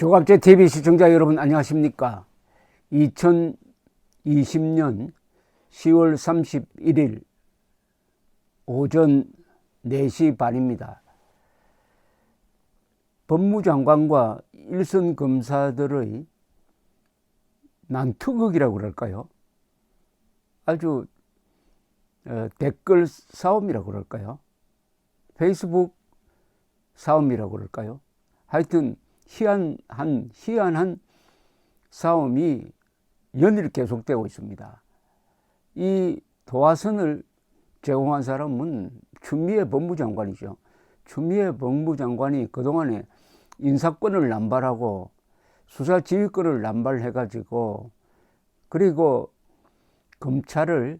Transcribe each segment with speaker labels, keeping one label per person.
Speaker 1: 조갑제 TV 시청자 여러분 안녕하십니까? 2020년 10월 31일 오전 4시 반입니다. 법무장관과 일선 검사들의 난투극이라고 그럴까요? 아주 댓글 싸움이라고 그럴까요? 페이스북 싸움이라고 그럴까요? 하여튼 희한한 싸움이 연일 계속되고 있습니다. 이 도화선을 제공한 사람은 추미애 법무장관이죠. 추미애 법무장관이 그동안에 인사권을 남발하고 수사지휘권을 남발해가지고 그리고 검찰을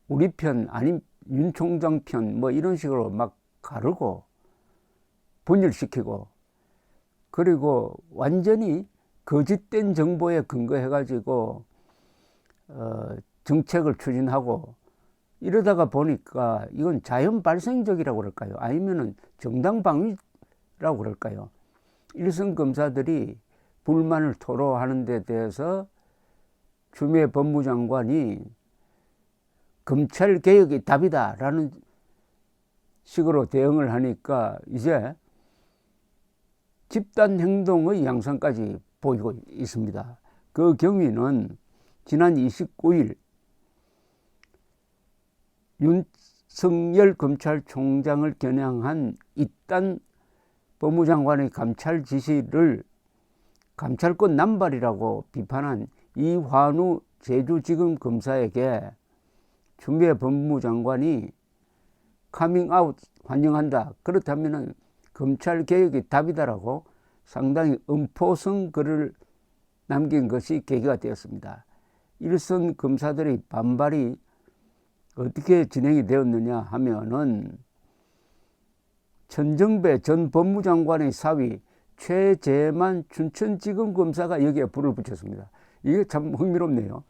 Speaker 1: 우리 편 아닌 윤 총장 편 뭐 이런 식으로 막 가르고 분열시키고 그리고 완전히 거짓된 정보에 근거해가지고 정책을 추진하고 이러다가 보니까 이건 자연 발생적이라고 그럴까요? 아니면은 정당 방위라고 그럴까요? 일선 검사들이 불만을 토로하는 데 대해서 추미애 법무장관이 검찰 개혁이 답이다라는 식으로 대응을 하니까 이제 집단 행동의 양상까지 보이고 있습니다. 그 경위는 지난 29일 윤석열 검찰총장을 겨냥한 이딴 법무장관의 감찰 지시를 감찰권 남발이라고 비판한 이환우 제주지검 검사에게 추미애 법무장관이 카밍아웃 환영한다. 그렇다면은 검찰 개혁이 답이다라고 상당히 음포성 글을 남긴 것이 계기가 되었습니다. 일선 검사들의 반발이 어떻게 진행이 되었느냐 하면은 천정배 전 법무장관의 사위 최재만 춘천지검 검사가 여기에 불을 붙였습니다. 이게 참 흥미롭네요.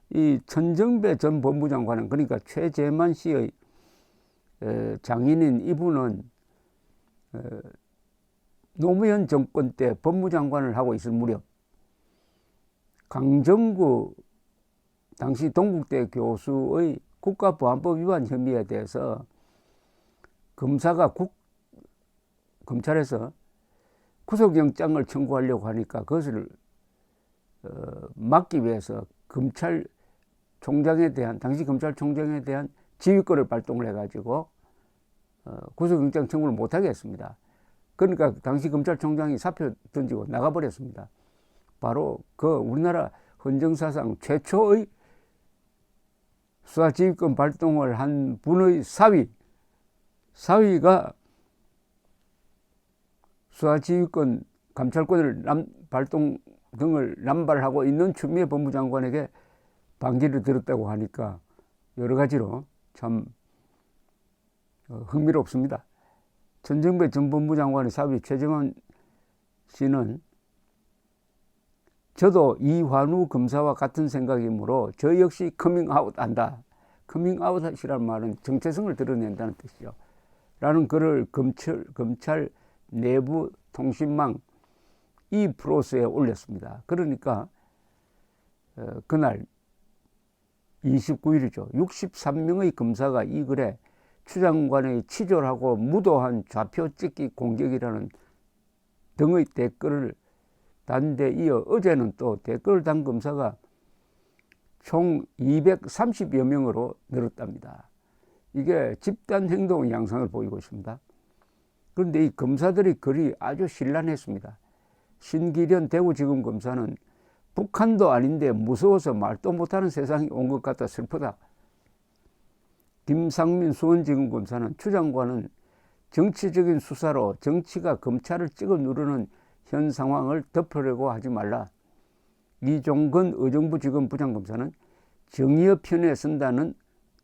Speaker 1: 이 천정배 전 법무장관은 그러니까 최재만 씨의 장인인 이분은 노무현 정권 때 법무장관을 하고 있을 무렵 강정구 당시 동국대 교수의 국가보안법 위반 혐의에 대해서 검사가 검찰에서 구속영장을 청구하려고 하니까 그것을 막기 위해서 당시 검찰총장에 대한 지휘권을 발동을 해가지고 구속영장 청구를 못하게 했습니다. 그러니까 당시 검찰총장이 사표 던지고 나가버렸습니다. 바로 그 우리나라 헌정사상 최초의 수사지휘권 발동을 한 분의 사위가 수사지휘권 감찰권을 발동 등을 남발하고 있는 추미애 법무장관에게 반기를 들었다고 하니까 여러 가지로 참 흥미롭습니다. 천정배 전 법무장관의 사위 최재만 씨는 저도 이환우 검사와 같은 생각이므로 저 역시 커밍아웃 한다. 커밍아웃이라는 말은 정체성을 드러낸다는 뜻이죠. 라는 글을 검찰 내부 통신망 이프로스에 올렸습니다. 그러니까 그날 29일이죠. 63명의 검사가 이 글에 추 장관의 치졸하고 무도한 좌표 찍기 공격이라는 등의 댓글을 단데 이어 어제는 또 댓글 단 검사가 총 230여 명으로 늘었답니다. 이게 집단 행동 양상을 보이고 있습니다. 그런데 이 검사들의 글이 아주 신랄했습니다. 신기련 대구지검 검사는 북한도 아닌데 무서워서 말도 못하는 세상이 온 것 같아 슬프다. 김상민 수원지검 검사는 추 장관은 정치적인 수사로 정치가 검찰을 찍어 누르는 현 상황을 덮으려고 하지 말라. 이종건 의정부지검 부장검사는 정의의 편에 선다는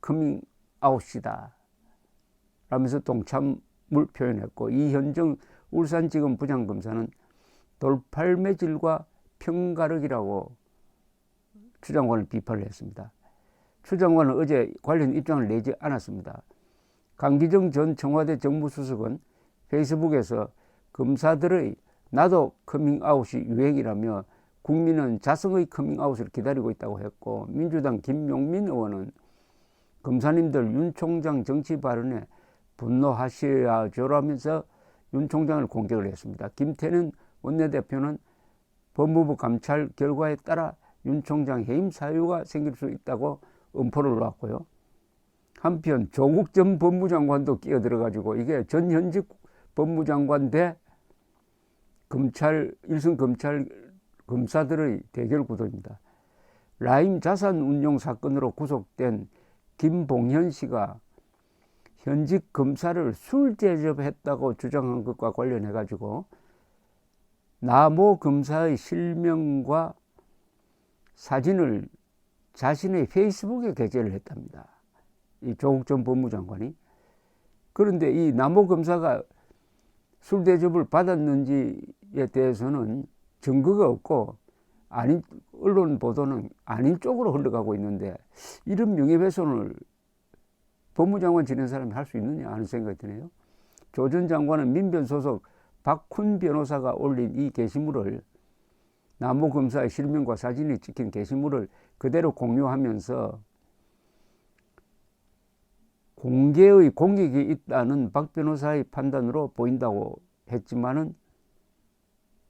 Speaker 1: 커밍아웃이다 라면서 동참을 표현했고 이현정 울산지검 부장검사는 돌팔매질과 편가르기라고 추 장관을 비판을 했습니다. 추 장관은 어제 관련 입장을 내지 않았습니다. 강기정 전 청와대 정무수석은 페이스북에서 검사들의 나도 커밍아웃이 유행이라며 국민은 자성의 커밍아웃을 기다리고 있다고 했고, 민주당 김용민 의원은 검사님들 윤 총장 정치 발언에 분노하셔야죠라면서 윤 총장을 공격을 했습니다. 김태년 원내대표는 법무부 감찰 결과에 따라 윤 총장 해임 사유가 생길 수 있다고 엄포를 놓았고요. 한편 조국 전 법무장관도 끼어들어가지고 이게 전현직 법무장관 대 검찰, 일선 검사들의 대결 구도입니다. 라임 자산운용 사건으로 구속된 김봉현 씨가 현직 검사를 술 제접했다고 주장한 것과 관련해 가지고 나모 검사의 실명과 사진을 자신의 페이스북에 게재를 했답니다. 이 조국 전 법무장관이. 그런데 이 나모 검사가 술 대접을 받았는지에 대해서는 증거가 없고, 아닌, 언론 보도는 아닌 쪽으로 흘러가고 있는데, 이런 명예훼손을 법무장관 지낸 사람이 할 수 있느냐 하는 생각이 드네요. 조 전 장관은 민변 소속 박훈 변호사가 올린 이 게시물을, 나모 검사의 실명과 사진이 찍힌 게시물을 그대로 공유하면서 공개의 공익이 있다는 박 변호사의 판단으로 보인다고 했지만은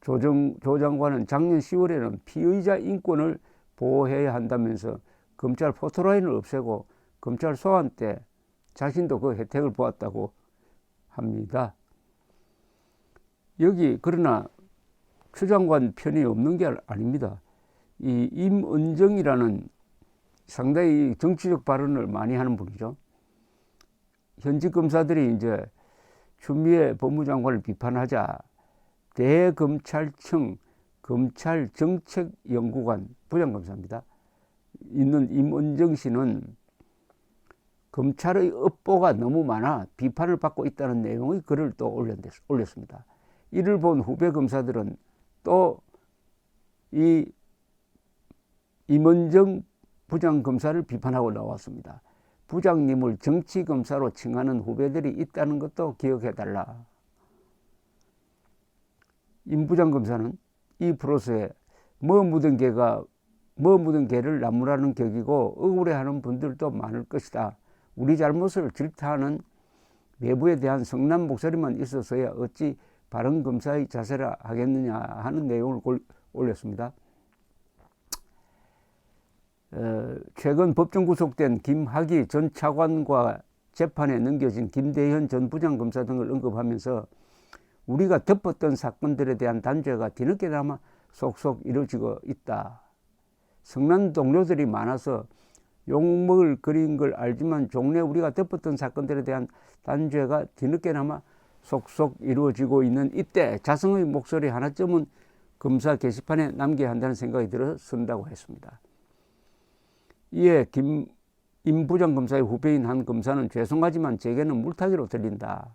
Speaker 1: 조 장관은 작년 10월에는 피의자 인권을 보호해야 한다면서 검찰 포토라인을 없애고 검찰 소환 때 자신도 그 혜택을 보았다고 합니다. 여기 그러나 추 장관 편이 없는 게 아닙니다. 이 임은정이라는 상당히 정치적 발언을 많이 하는 분이죠. 현직 검사들이 이제 추미애 법무장관을 비판하자 대검찰청 검찰정책연구관 부장검사입니다. 있는 임은정 씨는 검찰의 업보가 너무 많아 비판을 받고 있다는 내용의 글을 또 올렸습니다. 이를 본 후배 검사들은 또 이 임은정 부장검사를 비판하고 나왔습니다. 부장님을 정치검사로 칭하는 후배들이 있다는 것도 기억해달라. 임 부장검사는 이 프로세스에 뭐 묻은 개를 나무라는 격이고 억울해하는 분들도 많을 것이다. 우리 잘못을 질타하는 내부에 대한 성난 목소리만 있어서야 어찌 바른 검사의 자세라 하겠느냐 하는 내용을 올렸습니다. 최근 법정 구속된 김학의 전 차관과 재판에 넘겨진 김대현 전 부장검사 등을 언급하면서 우리가 덮었던 사건들에 대한 단죄가 뒤늦게나마 속속 이루어지고 있다. 성난 동료들이 많아서 욕먹을 거리인 걸 알지만 종래 우리가 덮었던 사건들에 대한 단죄가 뒤늦게나마 속속 이루어지고 있는 이때 자성의 목소리 하나쯤은 검사 게시판에 남겨야 한다는 생각이 들어 쓴다고 했습니다. 이에 임 부장검사의 후배인 한 검사는 죄송하지만 제게는 물타기로 들린다.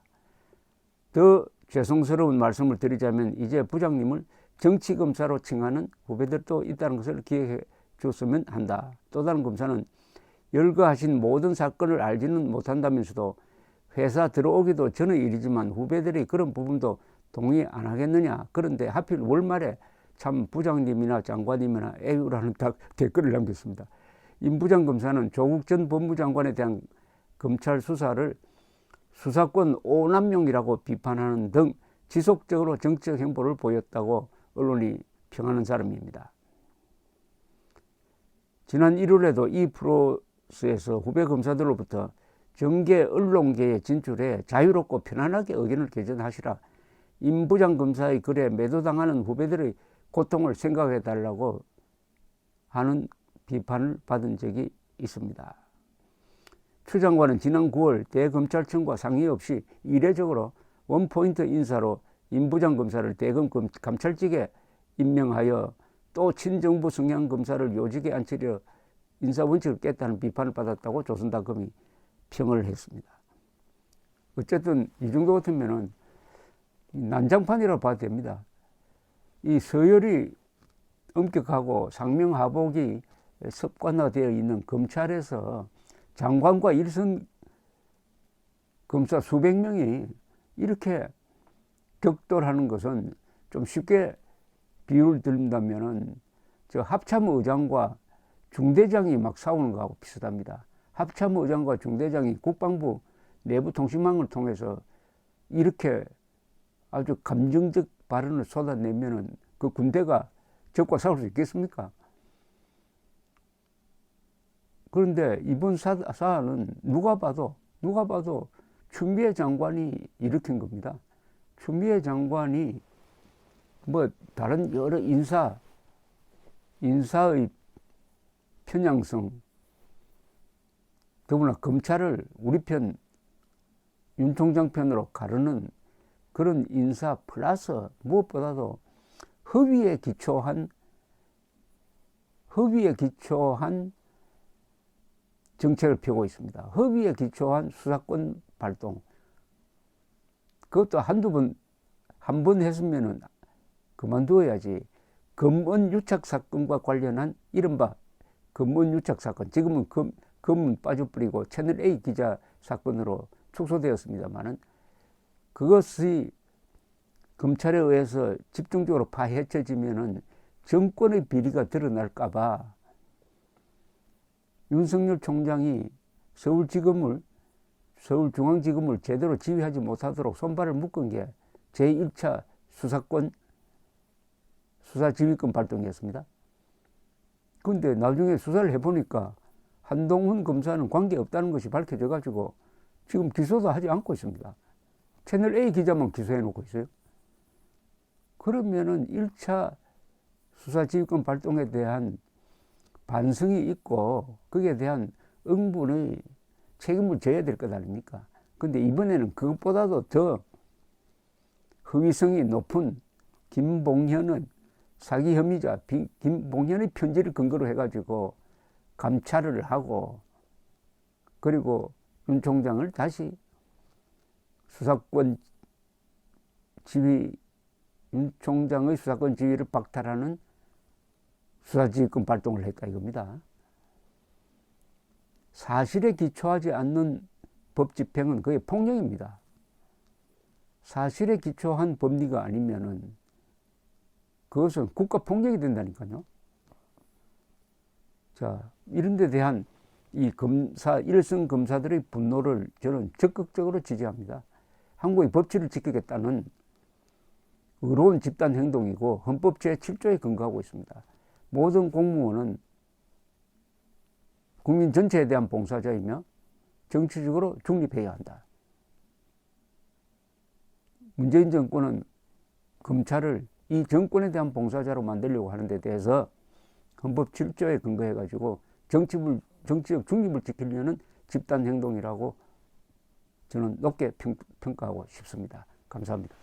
Speaker 1: 더 죄송스러운 말씀을 드리자면 이제 부장님을 정치검사로 칭하는 후배들도 있다는 것을 기억해 줬으면 한다. 또 다른 검사는 열거하신 모든 사건을 알지는 못한다면서도 회사 들어오기도 전의 일이지만 후배들이 그런 부분도 동의 안 하겠느냐. 그런데 하필 월말에 참 부장님이나 장관님이나 에휴라는 댓글을 남겼습니다. 임 부장검사는 조국 전 법무장관에 대한 검찰 수사를 수사권 오남용이라고 비판하는 등 지속적으로 정치적 행보를 보였다고 언론이 평하는 사람입니다. 지난 1월에도 이 프로세스에서 후배 검사들로부터 정계 언론계에 진출해 자유롭고 편안하게 의견을 개진하시라. 임 부장검사의 글에 매도당하는 후배들의 고통을 생각해달라고 하는 비판을 받은 적이 있습니다. 추 장관은 지난 9월 대검찰청과 상의 없이 이례적으로 원포인트 인사로 임 부장검사를 대검 감찰직에 임명하여 또 친정부 성향 검사를 요직에 앉히려 인사원칙을 깼다는 비판을 받았다고 조선닷컴이 평을 했습니다. 어쨌든 이 정도 같으면은 난장판이라고 봐도 됩니다. 이 서열이 엄격하고 상명하복이 습관화되어 있는 검찰에서 장관과 일선 검사 수백 명이 이렇게 격돌하는 것은 좀 쉽게 비유를 드린다면은 저 합참의장과 중대장이 막 싸우는 거하고 비슷합니다. 합참의장과 중대장이 국방부 내부 통신망을 통해서 이렇게 아주 감정적 발언을 쏟아내면은 그 군대가 적과 싸울 수 있겠습니까? 그런데 이번 사안은 누가 봐도 추미애 장관이 일으킨 겁니다. 추미애 장관이 뭐 다른 여러 인사의 편향성, 더구나 검찰을 우리 편, 윤 총장 편으로 가르는 그런 인사 플러스 무엇보다도 허위에 기초한 정책을 펴고 있습니다. 허위에 기초한 수사권 발동. 그것도 한 번 했으면은 그만두어야지. 검언 유착 사건과 관련한 이른바 검언 유착 사건. 지금은 검은 빠져버리고 채널 A 기자 사건으로 축소되었습니다만은 그것이 검찰에 의해서 집중적으로 파헤쳐지면은 정권의 비리가 드러날까봐 윤석열 총장이 서울중앙지검을 제대로 지휘하지 못하도록 손발을 묶은 게 제1차 수사지휘권 발동이었습니다. 그런데 나중에 수사를 해보니까 한동훈 검사는 관계없다는 것이 밝혀져가지고 지금 기소도 하지 않고 있습니다. 채널 A 기자만 기소해놓고 있어요. 그러면은 1차 수사지휘권 발동에 대한 반성이 있고 거기에 대한 응분의 책임을 져야 될 것 아닙니까? 근데 이번에는 그것보다도 더 허위성이 높은 김봉현은 사기 혐의자 김봉현의 편지를 근거로 해가지고 감찰을 하고 그리고 윤 총장을 다시 윤 총장의 수사권 지위를 박탈하는 수사지휘권 발동을 했다 이겁니다. 사실에 기초하지 않는 법 집행은 거의 폭력입니다. 사실에 기초한 법리가 아니면은 그것은 국가 폭력이 된다니까요. 자, 이런 데 대한 이 일선 검사들의 분노를 저는 적극적으로 지지합니다. 한국의 법치를 지키겠다는 의로운 집단 행동이고 헌법 제7조에 근거하고 있습니다. 모든 공무원은 국민 전체에 대한 봉사자이며 정치적으로 중립해야 한다. 문재인 정권은 검찰을 이 정권에 대한 봉사자로 만들려고 하는 데 대해서 헌법 7조에 근거해가지고 정치적 중립을 지키려는 집단 행동이라고 저는 높게 평가하고 싶습니다. 감사합니다.